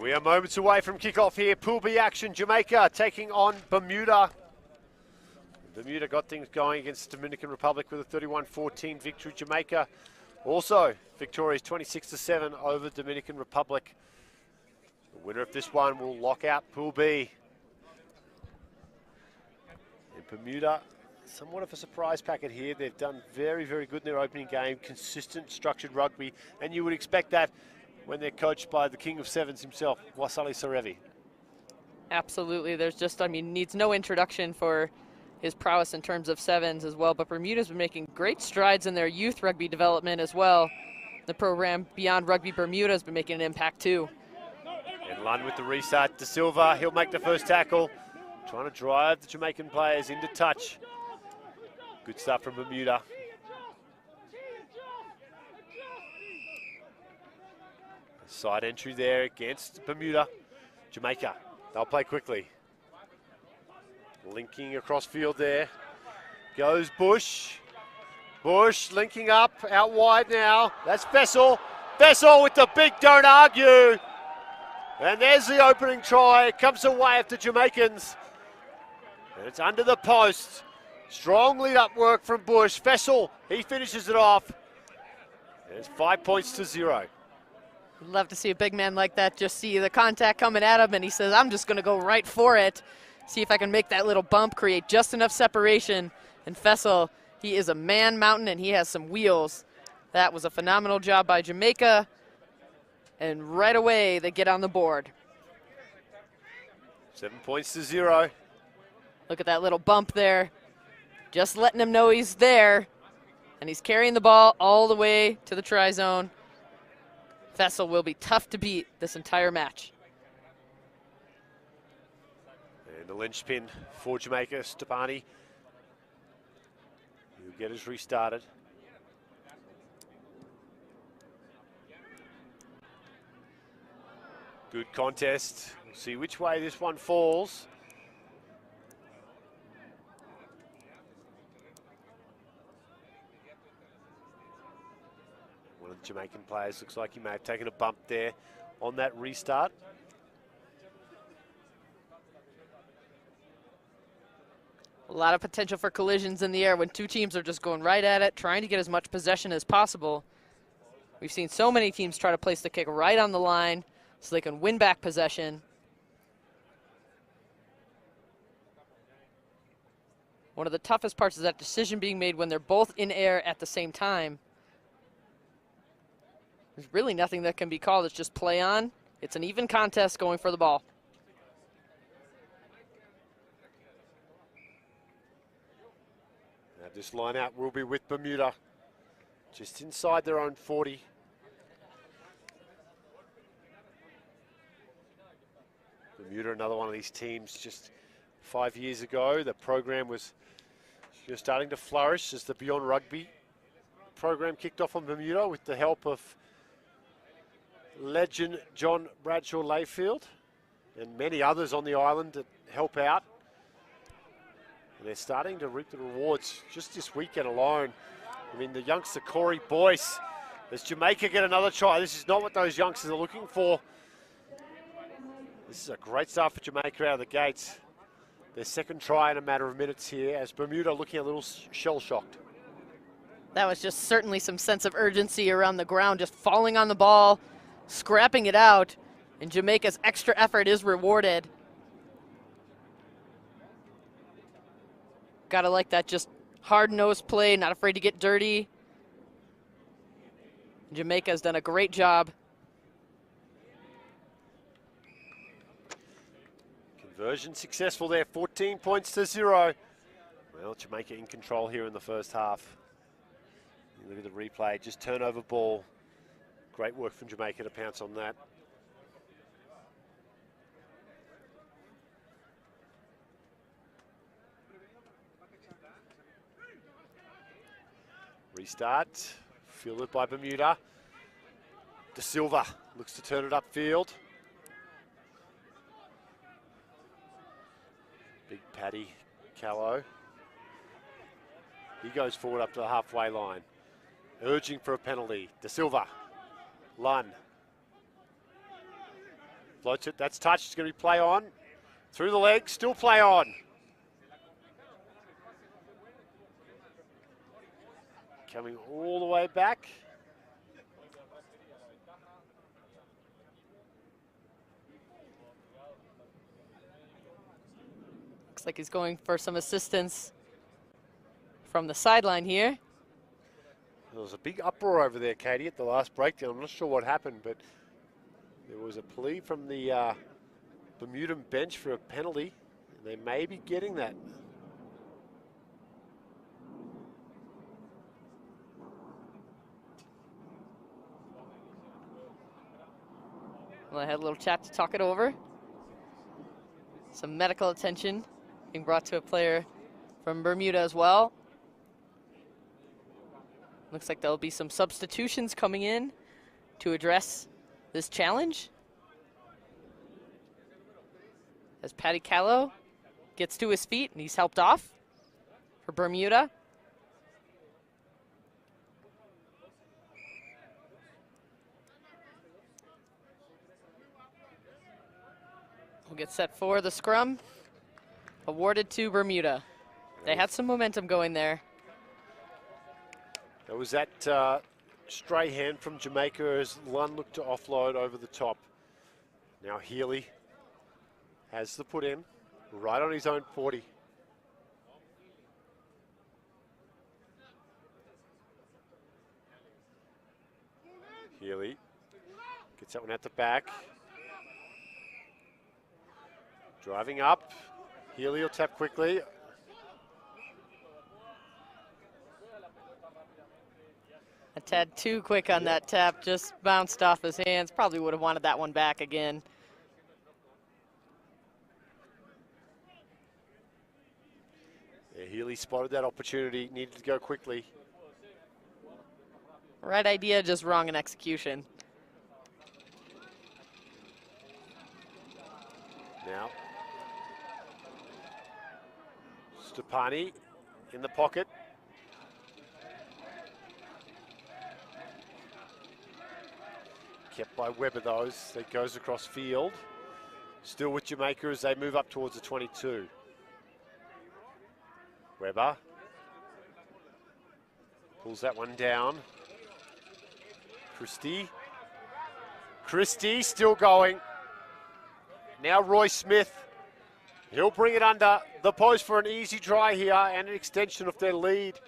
We are moments away from kickoff here. Pool B action. Jamaica taking on Bermuda. Bermuda got things going against the Dominican Republic with a 31-14 victory. Jamaica also victorious 26-7 over the Dominican Republic. The winner of this one will lock out Pool B. And Bermuda, somewhat of a surprise packet here. They've done very, very good in their opening game. Consistent, structured rugby. And you would expect that when they're coached by the king of sevens himself, Wasali Sarevi. Absolutely. There's just, needs no introduction for his prowess in terms of sevens as well. But Bermuda's been making great strides in their youth rugby development as well. The program Beyond Rugby Bermuda has been making an impact too. And Lund with the restart. De Silva, he'll make the first tackle. Trying to drive the Jamaican players into touch. Good stuff from Bermuda. Side entry there against Bermuda. Jamaica, they'll play quickly. Linking across field there. Goes Bush. Bush linking up, out wide now. That's Vessel. Vessel with the big don't argue. And there's the opening try. It comes away after Jamaicans. And it's under the post. Strong lead up work from Bush. Vessel, he finishes it off. And it's 5 points to 0. Love to see a big man like that just see the contact coming at him, and he says, I'm just going to go right for it. See if I can make that little bump, create just enough separation. And Fessel, he is a man mountain, and he has some wheels. That was a phenomenal job by Jamaica. And right away, they get on the board. 7 points to 0. Look at that little bump there. Just letting him know he's there. And he's carrying the ball all the way to the try zone. Fessel will be tough to beat this entire match. And the linchpin for Jamaica, Stepani. He'll get us restarted. Good contest. We'll see which way this one falls. One of the Jamaican players looks like he may have taken a bump there on that restart. A lot of potential for collisions in the air when two teams are just going right at it, trying to get as much possession as possible. We've seen so many teams try to place the kick right on the line so they can win back possession. One of the toughest parts is that decision being made when they're both in air at the same time. There's really nothing that can be called. It's just play on. It's an even contest going for the ball. Now this line out will be with Bermuda, just inside their own 40. Bermuda, another one of these teams just 5 years ago. The program was just starting to flourish as the Beyond Rugby program kicked off on Bermuda with the help of legend John Bradshaw Layfield and many others on the island that help out. And they're starting to reap the rewards just this weekend alone. I mean, the youngster Corey Boyce, does Jamaica get another try? This is not what those youngsters are looking for. This is a great start for Jamaica out of the gates. Their second try in a matter of minutes here as Bermuda looking a little shell-shocked. That was just certainly some sense of urgency around the ground, just falling on the ball, scrapping it out, and Jamaica's extra effort is rewarded. Gotta like that just hard-nosed play, not afraid to get dirty. Jamaica's done a great job. Conversion successful there, 14 points to 0. Well, Jamaica in control here in the first half. You look at the replay, just turnover ball. Great work from Jamaica to pounce on that. Restart, fielded by Bermuda. De Silva looks to turn it upfield. Big Paddy Callow. He goes forward up to the halfway line, urging for a penalty. De Silva, Lunn. Floats it, that's touched, it's going to be play on. Through the legs, still play on. Coming all the way back. Looks like he's going for some assistance from the sideline here. There was a big uproar over there, Katie, at the last breakdown. I'm not sure what happened, but there was a plea from the Bermuda bench for a penalty. And they may be getting that. Well, I had a little chat to talk it over. Some medical attention being brought to a player from Bermuda as well. Looks like there'll be some substitutions coming in to address this challenge. As Paddy Callow gets to his feet and he's helped off for Bermuda. We'll get set for the scrum, awarded to Bermuda. They had some momentum going there. There was that stray hand from Jamaica as Lunn looked to offload over the top. Now Healy has the put in, right on his own 40. Healy gets that one at the back. Driving up, Healy will tap quickly. A tad too quick on that tap, just bounced off his hands. Probably would have wanted that one back again. Yeah, Healy spotted that opportunity, needed to go quickly. Right idea, just wrong in execution. Now, Stepani in the pocket. Kept by Webber those, that goes across field. Still with Jamaica as they move up towards the 22. Webber pulls that one down. Christie still going. Now Roy Smith. He'll bring it under the post for an easy try here and an extension of their lead.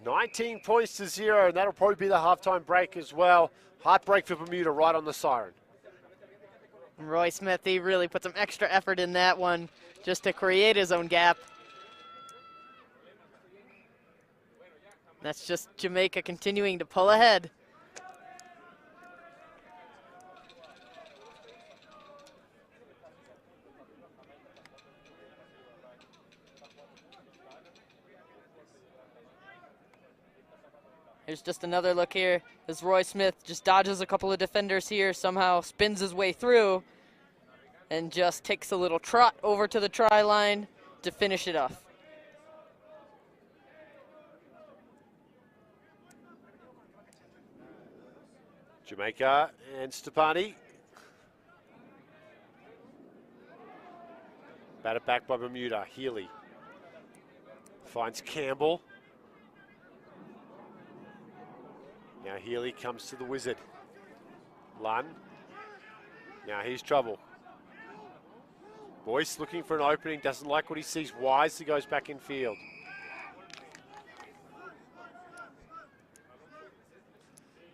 19 points to 0, and that'll probably be the halftime break as well. Heartbreak for Bermuda right on the siren. Roy Smith, he really put some extra effort in that one just to create his own gap. That's just Jamaica continuing to pull ahead. Here's just another look here as Roy Smith just dodges a couple of defenders here, somehow spins his way through and just takes a little trot over to the try line to finish it off. Jamaica and Stepani. Batted back by Bermuda. Healy finds Campbell. Now Healy comes to the Wizard. Lunn. Now here's trouble. Boyce looking for an opening, doesn't like what he sees. Wisely goes back in field.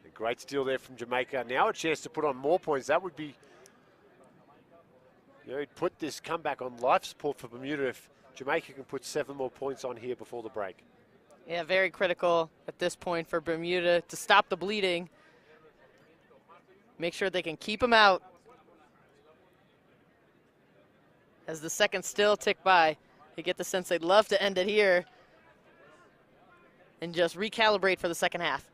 A great steal there from Jamaica. Now a chance to put on more points. That would be, you know, he'd put this comeback on life support for Bermuda if Jamaica can put 7 more points on here before the break. Yeah, very critical at this point for Bermuda to stop the bleeding. Make sure they can keep him out. As the seconds still tick by, you get the sense they'd love to end it here and just recalibrate for the second half.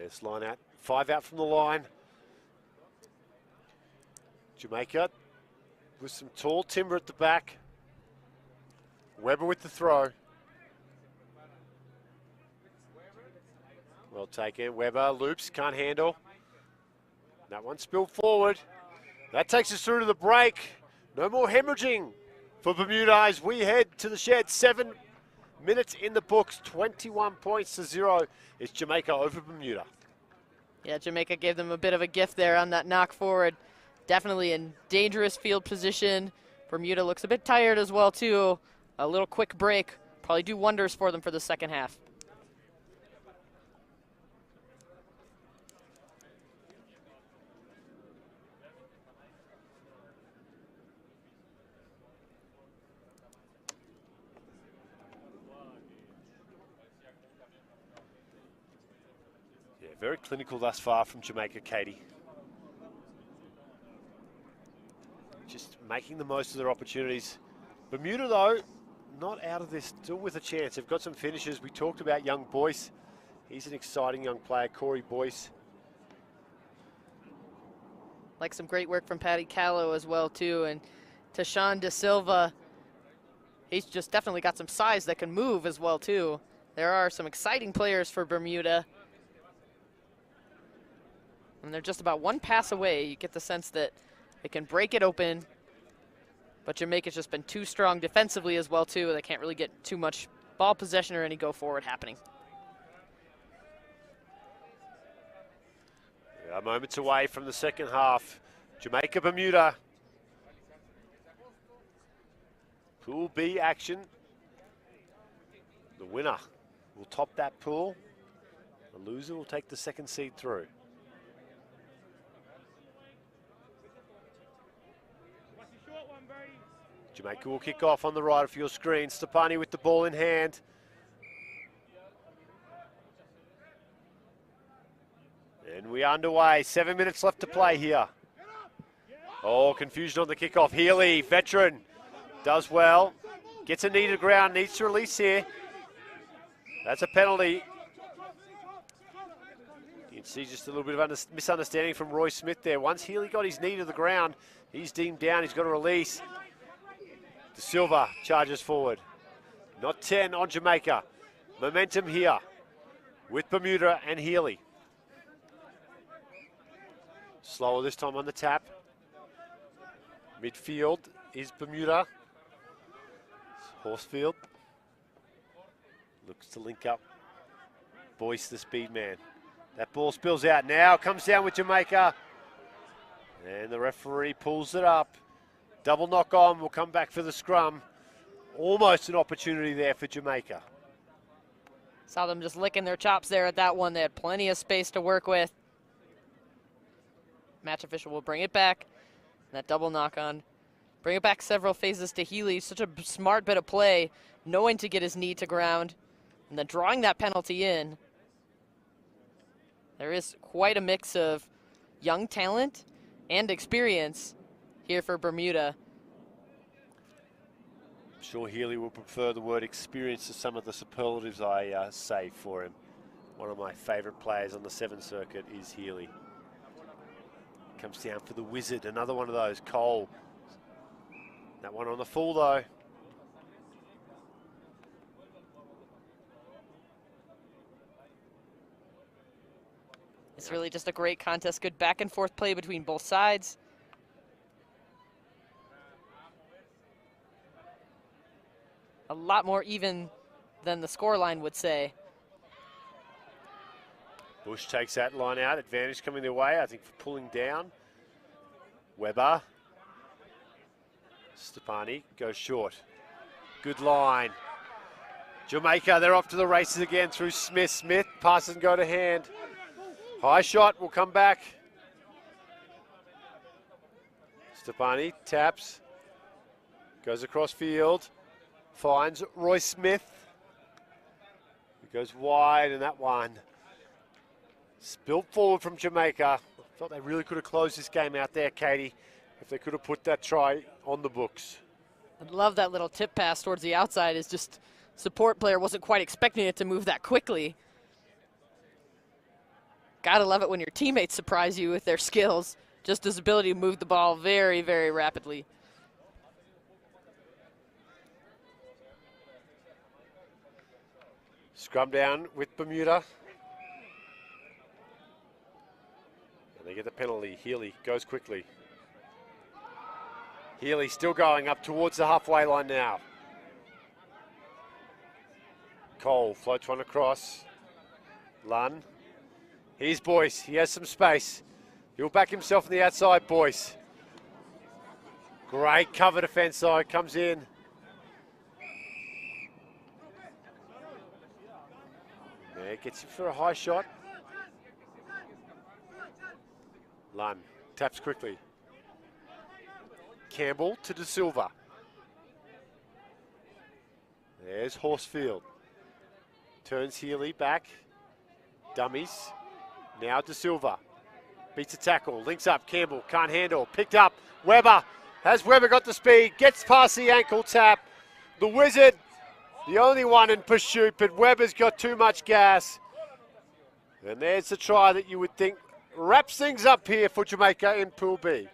Yes, line out. 5 out from the line. Jamaica with some tall timber at the back. Webber with the throw. Well taken. Weber loops, can't handle. That one spilled forward. That takes us through to the break. No more hemorrhaging for Bermuda as we head to the shed. 7 minutes in the books, 21 points to 0. It's Jamaica over Bermuda. Yeah, Jamaica gave them a bit of a gift there on that knock forward. Definitely in dangerous field position. Bermuda looks a bit tired as well, too. A little quick break probably do wonders for them for the second half. Yeah, very clinical thus far from Jamaica, Katie. Just making the most of their opportunities. Bermuda, though, not out of this, still with a chance. They've got some finishes. We talked about young Boyce. He's an exciting young player, Corey Boyce. Like some great work from Paddy Callow as well, too. And Tashawn De Silva, he's just definitely got some size that can move as well, too. There are some exciting players for Bermuda. And they're just about one pass away. You get the sense that they can break it open. But Jamaica's just been too strong defensively as well, too. They can't really get too much ball possession or any go forward happening. We are moments away from the second half. Jamaica, Bermuda. Pool B action. The winner will top that pool. The loser will take the second seed through. Jamaica will kick off on the right of your screen. Stepani with the ball in hand. And we are underway. 7 minutes left to play here. Oh, confusion on the kickoff. Healy, veteran, does well. Gets a knee to ground, needs to release here. That's a penalty. You can see just a little bit of misunderstanding from Roy Smith there. Once Healy got his knee to the ground, he's deemed down, he's got to release. De Silva charges forward. Not 10 on Jamaica. Momentum here with Bermuda and Healy. Slower this time on the tap. Midfield is Bermuda. Horsfield looks to link up. Boyce, the speed man. That ball spills out now. Comes down with Jamaica. And the referee pulls it up. Double knock on, will come back for the scrum. Almost an opportunity there for Jamaica. Saw them just licking their chops there at that one. They had plenty of space to work with. Match official will bring it back. That double knock on. Bring it back several phases to Healy. Such a smart bit of play, knowing to get his knee to ground, and then drawing that penalty in. There is quite a mix of young talent and experience here for Bermuda. I'm sure Healy will prefer the word experience to some of the superlatives I say for him. One of my favourite players on the 7 circuit is Healy. Comes down for the Wizard, another one of those. Cole. That one on the full though. It's really just a great contest. Good back and forth play between both sides. A lot more even than the scoreline would say. Bush takes that line out. Advantage coming their way, I think, for pulling down. Weber. Stepani goes short. Good line. Jamaica, they're off to the races again through Smith. Smith, pass doesn't go to hand. High shot will come back. Stepani taps. Goes across field. Finds Roy Smith. He goes wide, and that one spilled forward from Jamaica. I thought they really could have closed this game out there, Katie, if they could have put that try on the books. I love that little tip pass towards the outside. It's just support player wasn't quite expecting it to move that quickly. Gotta love it when your teammates surprise you with their skills. Just his ability to move the ball very, very rapidly. Scrum down with Bermuda. They get the penalty. Healy goes quickly. Healy still going up towards the halfway line now. Cole floats one across. Lunn. Here's Boyce. He has some space. He'll back himself on the outside, Boyce. Great cover defence though. Comes in. Yeah, gets him for a high shot. Lunn taps quickly. Campbell to De Silva. There's Horsfield. Turns Healy back. Dummies. Now De Silva. Beats a tackle. Links up. Campbell can't handle. Picked up. Weber. Has Weber got the speed? Gets past the ankle tap. The Wizard, the only one in pursuit, but Weber's got too much gas. And there's the try that you would think wraps things up here for Jamaica in Pool B.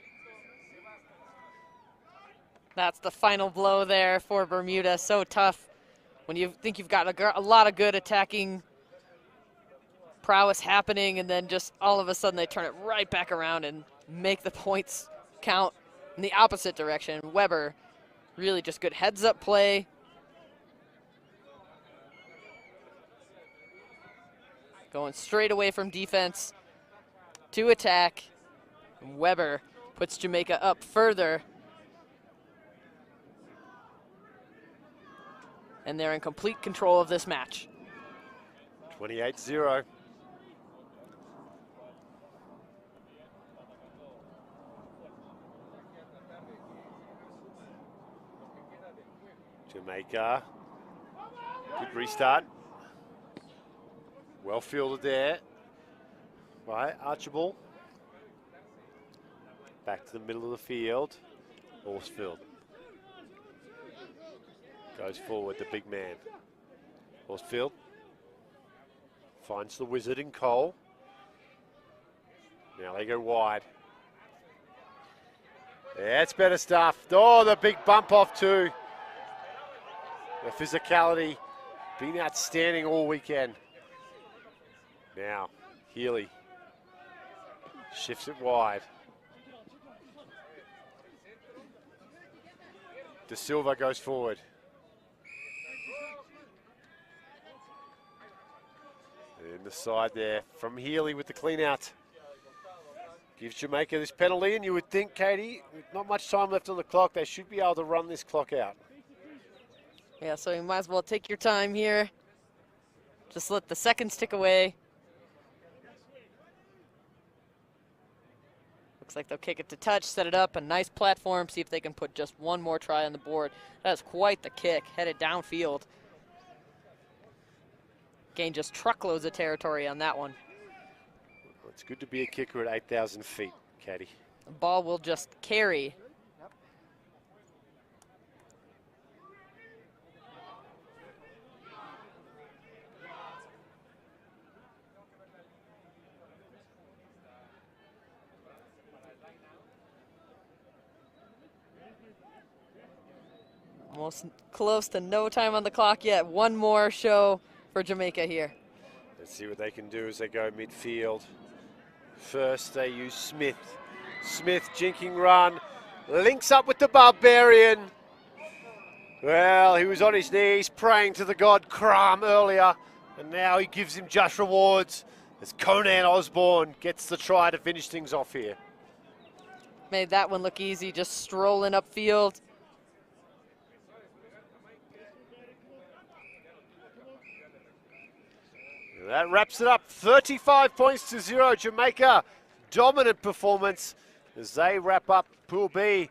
That's the final blow there for Bermuda. So tough when you think you've got a lot of good attacking prowess happening, and then just all of a sudden they turn it right back around and make the points count in the opposite direction. Weber, really just good heads-up play. Going straight away from defense to attack. And Weber puts Jamaica up further. And they're in complete control of this match. 28-0. Jamaica. Good restart. Well fielded there. Right, Archibald. Back to the middle of the field. Horsfield. Goes forward, the big man. Horsfield. Finds the Wizard in Cole. Now they go wide. That's better stuff. Oh, the big bump off too. The physicality been outstanding all weekend. Now, Healy shifts it wide. De Silva goes forward. In the side there from Healy with the clean out. Gives Jamaica this penalty, and you would think, Katie, with not much time left on the clock, they should be able to run this clock out. Yeah, so you might as well take your time here. Just let the seconds tick away. Looks like they'll kick it to touch, set it up, a nice platform, see if they can put just one more try on the board. That's quite the kick, headed downfield. Gained just truckloads of territory on that one. Well, it's good to be a kicker at 8,000 feet, Katie. The ball will just carry. Almost close to no time on the clock yet. One more show for Jamaica here. Let's see what they can do as they go midfield. First they use Smith. Smith jinking run. Links up with the Barbarian. Well, he was on his knees praying to the god Cram earlier, and now he gives him just rewards as Conan Osborne gets the try to finish things off here. Made that one look easy, just strolling upfield. That wraps it up, 35 points to 0. Jamaica, dominant performance as they wrap up Pool B.